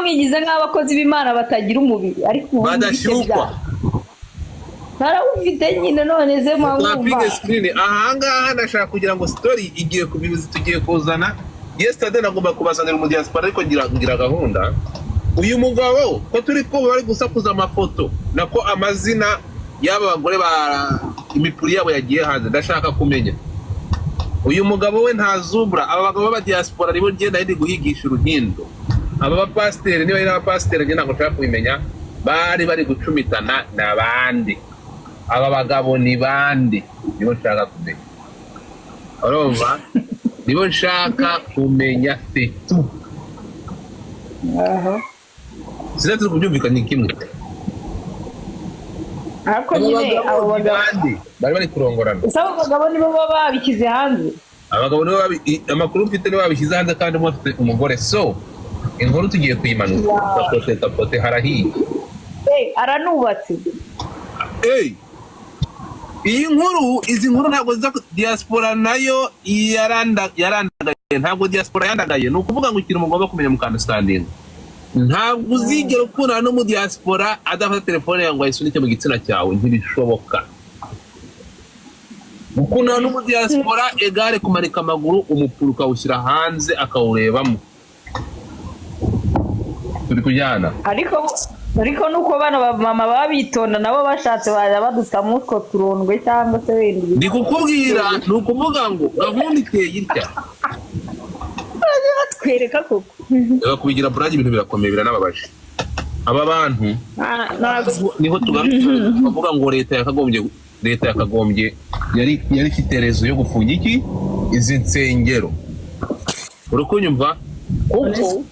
mwamwigize nk'abakozi b'Imana batagira umubiri ariko badashyukwa narawufite nyine none ze twapige screen ahangaha ndashaka kugira ngo story igiye kubibuza tugiye kuzana yesterday nagomba kubazanira mu diaspora ariko ngira gahunda uyu mugabo ko turi ko bari gusakuza amafoto nako amazina y'aba bagore ba imipuri yabo yagiye hanze ndashaka kumenya uyu mugabo we ntazubra aba bagabo ba diaspora nibo ngenda ndi guhigisha uruhindo aba ba pasteur niba ari abapasteur ngenda ngo nshaka kubimenya bari gucumitana nabandi aba bagabo ni bande nibo nshaka kumenya urumva nibo nshaka kumenya setu sinatse kubyumvikana kimwe ariko nyine abo bagabo bari kurongorana usaba abagabo nibo baba babikize hanze abagabo nibo amakuru mfite nibo babishyize hanze kandi mufite umugore so inkuru tugiye kuyimanuka tapote harahiye aranubatse izi nkuru ntabwo ziza diaspora nayo yarandagaye ntabwo diaspora yandagaye ni ukuvuga ngo ikintu mugomba kumenya mukandastandinga ntabwo uzigera ukundana no mu diaspora adafata telefone yawe ngo ayisunike mu gitsina cyawe ntibishoboka gukundana no mu diaspora egare kumanika amaguru umupuru ukawushyira hanze akawurebamo turi kujyana ariko nuko bana ba mama babitonda nabo bashatse baza badutamo utwo turondwe cyangwa se wenda ndi kukubwira ni ukuvuga ngo gahunda iteye itya batwereka koko kubigira burage ibintu birakomeye biranababaje aba bantu niho tuvuga ngo leta yakagombye yari ifite rezo yo gufunga iki izi nsengero uri kunyumva kuko